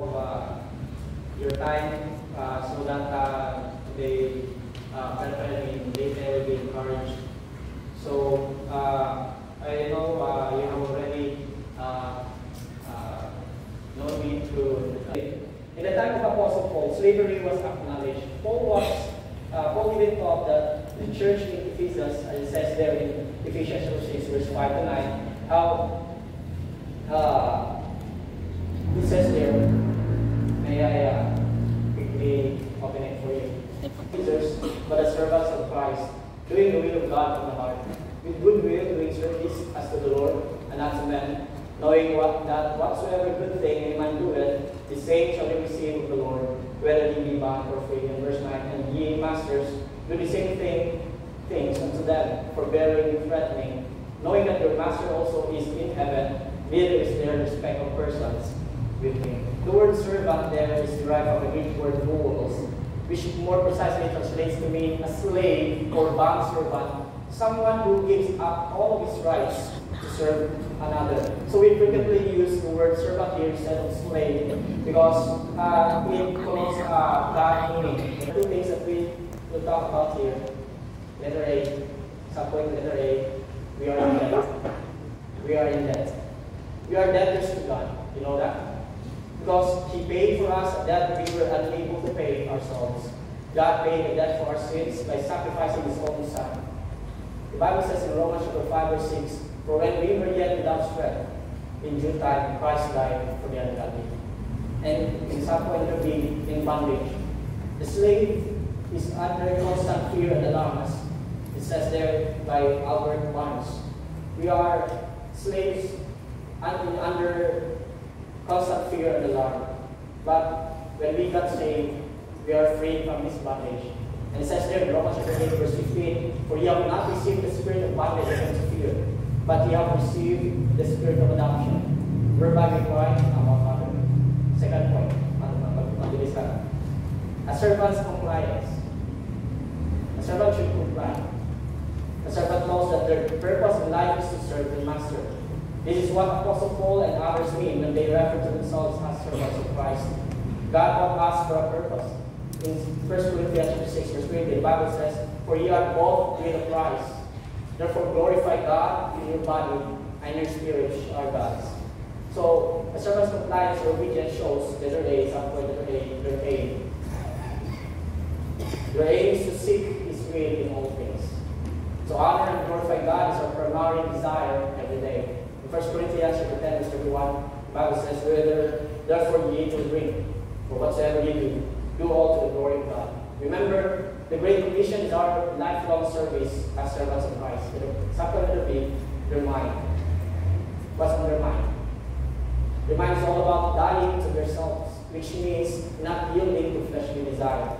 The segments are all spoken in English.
of your time so that they will be encouraged. So I know you have already known me through. In the time of Apostle Paul, slavery was acknowledged. Paul even thought that the church in Ephesus, as it says there in Ephesians 6, verse 5 to 9, how it says there, may I quickly open it for you. Jesus, but as servants of Christ, doing the will of God from the heart, with good will doing service as to the Lord and not to men, knowing that whatsoever good thing any man doeth, the same shall he receive of the Lord, whether he be bond or free. And verse 9, and ye masters, do the same things unto them, forbearing and threatening, knowing that your master also is in heaven, neither is there respect of persons with him. The word servant there is derived from the Greek word doulos, which more precisely translates to mean a slave or bond servant, someone who gives up all of his rights to serve another. So we frequently use the word servant here instead of slave because it connotes that meaning. The two things that we will talk about here. Letter A, some point letter A, we are in debt. We are in debt. We are debtors to God. You know that? Because He paid for us a debt we were unable to pay ourselves. God paid the debt for our sins by sacrificing His own Son. The Bible says in Romans chapter 5 verse 6, for when we were yet without strength, in due time Christ died for the ungodly. And in some point of being in bondage. The slave is under constant fear and alarm, as it says there by Albert Barnes. We are slaves under constant fear and alarm. But when we got saved, we are free from this bondage. And it says there in Romans chapter 8 verse 15, for ye have not received the spirit of bondage again to fear, but ye have received the spirit of adoption, whereby we cry, Abba, Father. Second point, a servant's compliance. A servant should comply. A servant knows that their purpose in life is to serve the master. This is what Apostle Paul and others mean when they refer to themselves as servants of Christ. God bought us for a purpose. In 1 Corinthians 6 verse 20, the Bible says, for ye are bought with a price. Therefore glorify God in your body and your spirit are God's. So a servant's compliance or obedience shows letter A, some point letter A. Your aim is to seek His will in all things. To honor and glorify God is our primary desire every day. In 1 Corinthians chapter 10 verse 31, the Bible says, therefore ye eat and drink, for whatsoever ye do all to the glory of God. Remember, the Great Commission is our lifelong service as servants of Christ. Second B, their mind. What's on their mind? Their mind is all about dying to themselves, which means not yielding to fleshly desire.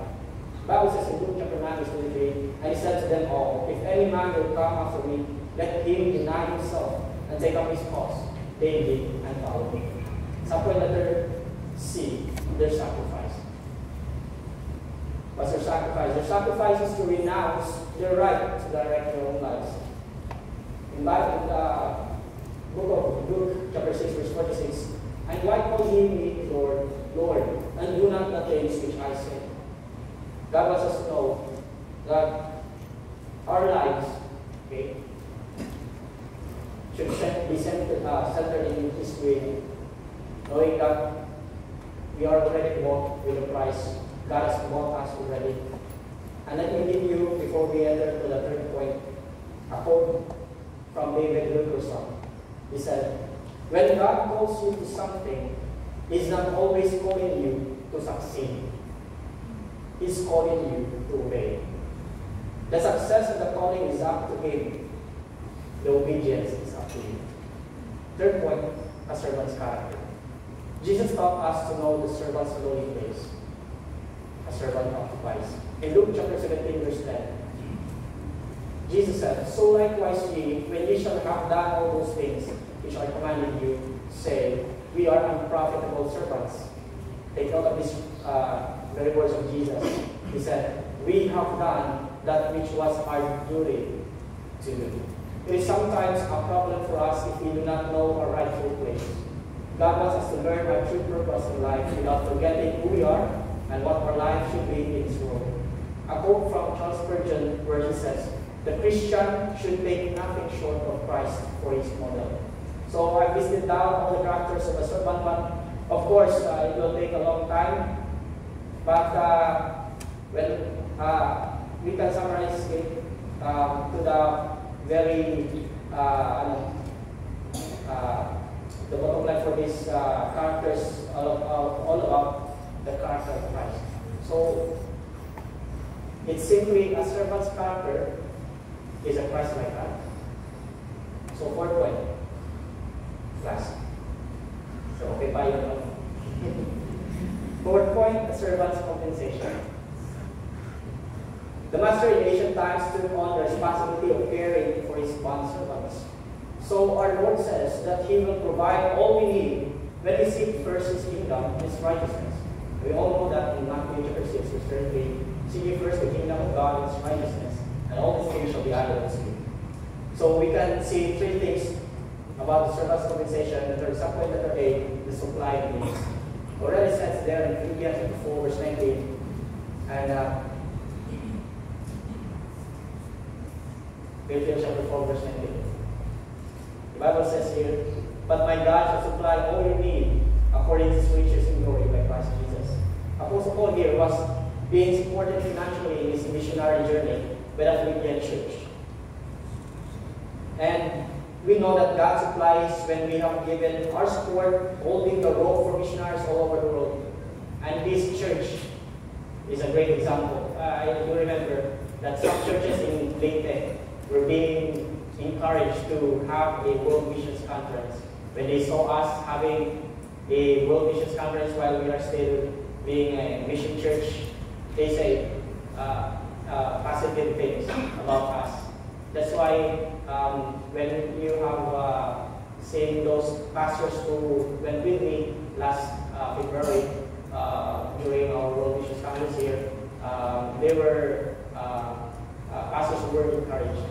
The Bible says in Luke chapter 9 verse 23, and He said to them all, if any man will come after me, let him deny himself and take up his cross daily and follow me. Some point letter C, their sacrifice. What's their sacrifice? Their sacrifice is to renounce their right to direct their own lives. In the book of Luke chapter 6 verse 46, and why call ye me Lord, Lord, and do not the things which I say? God wants us to know that our lives, okay, should be centered in His will, knowing that we are already bought with a price. God has bought us already. And let me give you, before we enter to the third point, a quote from David Wilkerson. He said, when God calls you to something, He's not always calling you to succeed. He's calling you to obey. The success of the calling is up to Him. The obedience is up to you. Third point, a servant's character. Jesus taught us to know the servant's lowly place. A servant occupies. In Luke chapter 17, verse 10, Jesus said, so likewise ye, when ye shall have done all those things which I commanded you, say, we are unprofitable servants. Take note of these very words of Jesus. He said, we have done that which was our duty to do. It is sometimes a problem for us if we do not know our rightful place. God wants us to learn our true purpose in life without forgetting who we are and what our life should be in this world. A quote from Charles Spurgeon where he says, "The Christian should take nothing short of Christ for his model." So I listed down all the characters of a servant, but of course it will take a long time. But we can summarize it to the very the bottom line for these characters, all about the character of Christ. So it's simply a servant's character is a Christ-like character. So 4 point, class. So okay pa yun. 4th point, a servant's compensation. The master in ancient times took on the responsibility of caring for his bondservants. So our Lord says that He will provide all we need when we seek first His kingdom and His righteousness. We all know that in Matthew chapter 6, verse 33, seek ye first the kingdom of God and His righteousness, and all these things shall be added unto you. So we can see 3 things about the servant's compensation. The subpoint letter A, the supply of needs. Already says there in Philippians chapter 4, verse 19, and Philippians chapter 4, verse 19. The Bible says here, "But my God shall supply all your need according to His riches in glory by Christ Jesus." Apostle Paul here was being supported financially in his missionary journey by the Philippian church. And we know that God supplies when we have given our support, holding the rope for missionaries all over the world. And this church is a great example. I do remember that some churches in Leyte were being encouraged to have a World Missions Conference. When they saw us having a World Missions Conference while we are still being a mission church, they say positive things about us. That's why when you have seen those pastors who went with me last February during our World Missions Conference here, they were pastors who were encouraged.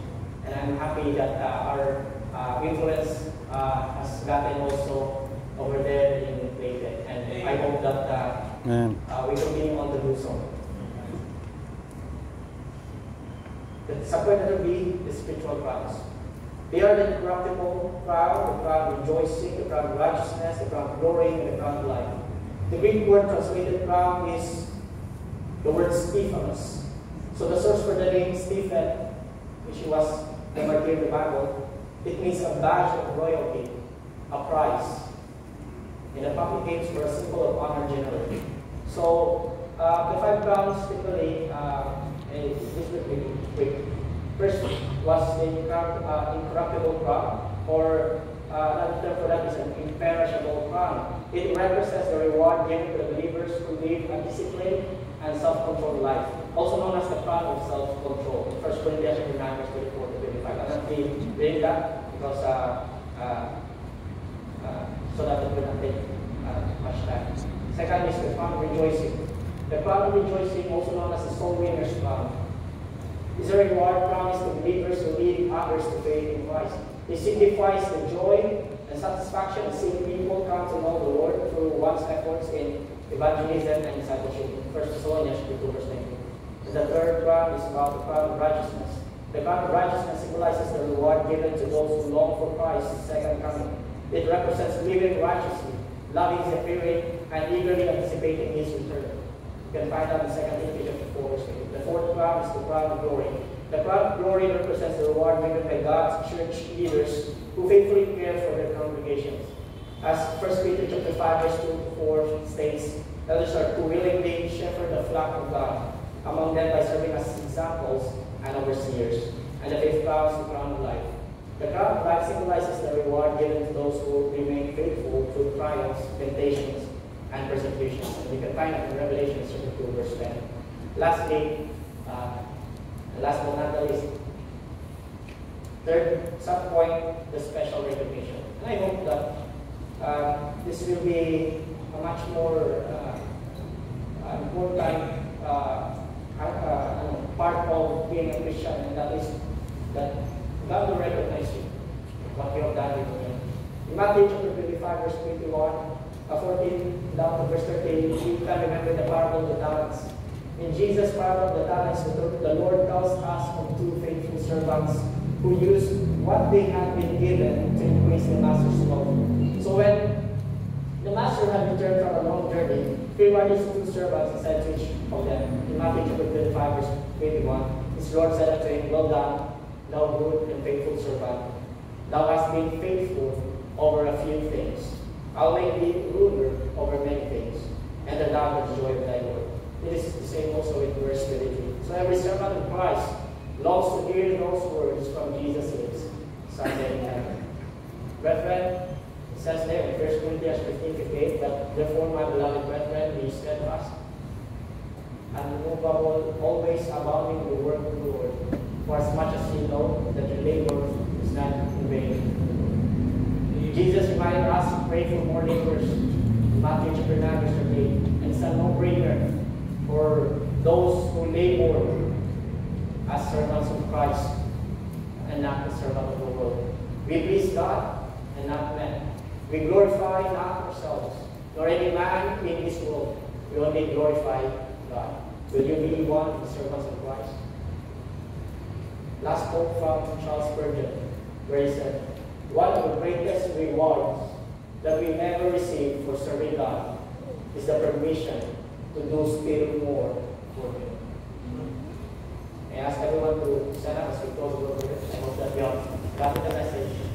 And I'm happy that our influence has gotten also over there in Leyte. And I hope that we continue on to do so. The subpoint letter B, the spiritual crowns. They are the incorruptible crown, the crown of rejoicing, the crown of righteousness, the crown of glory, and the crown of life. The Greek word translated crown is the word Stephanos. So the source for the name Stephen, which was the martyr in the Bible, it means a badge of royalty, a prize. And the public games were a symbol of honor generally. So the 5 crowns typically, this will be quick. First was the incorruptible crown, or another term for that is an imperishable crown. It represents the reward given to the believers who live a disciplined and self-controlled life, also known as the crown of self-control. 1 Corinthians 9, verse 24 to 25. I'm not reading that because so that it will not take much time. Second is the crown of rejoicing. The crown of rejoicing, also known as the soul winner's crown, is a reward promised to believers who lead others to faith in Christ. It signifies the joy and satisfaction of seeing people come to know the Lord through one's efforts in evangelism and discipleship. 1 Thessalonians 2, verse 19. And the third crown is about the crown of righteousness. The crown of righteousness symbolizes the reward given to those who long for Christ's second coming. It represents living righteously, loving His appearing, and eagerly anticipating His return. You can find out in 2 Timothy chapter 4, verse 8. The fourth crown is the crown of glory. The crown of glory represents the reward given by God's church leaders who faithfully care for their congregations. As 1 Peter chapter 5, verse 2 to 4 states, elders are to willingly shepherd the flock of God, among them by serving as examples and overseers. And the fifth crown is the crown of life. The crown of life symbolizes the reward given to those who remain faithful through trials, temptations, and persecutions. And you can find it in Revelation chapter 2, verse 10. Lastly, last but not the least, third sub-point, the special recognition. And I hope that this will be a much more important part of being a Christian, and that is that God will recognize you, what you have done with Him. In Matthew chapter 25, verse 14 down to verse 13, you can remember the parable of the talents. In Jesus' parable of the talents, the Lord tells us of two faithful servants who used what they had been given to increase the master's wealth. So when the master had returned from a long journey, he rewarded his two servants and said to each of them, in Matthew chapter 25, verse 21, his Lord said unto him, Well done, thou good and faithful servant. Thou hast been faithful over a few things. I'll make thee ruler over many things, and thou the joy of thy Lord. It is the same also with verse 23. So every servant of Christ longs to hear those words from Jesus' lips someday in heaven. Brethren, it says there in 1 Corinthians 15:58 that therefore, my beloved brethren, be steadfast, unmovable, always abounding in the work of the Lord, for as much as you know that your labor is not in vain. Jesus reminded us to pray for more laborers in Matthew chapter 9, verse 38, and it's a no-brainer for those who labor as servants of Christ and not the servant of the world. We please God and not men. We glorify not ourselves, nor any man in this world. We only glorify God. Will you be one of the servants of Christ? Last quote from Charles Spurgeon, where he said, one of the greatest rewards that we ever receive for serving God is the permission to do still more for Him. I ask everyone to stand up as we close the word. I hope that we have gotten the message.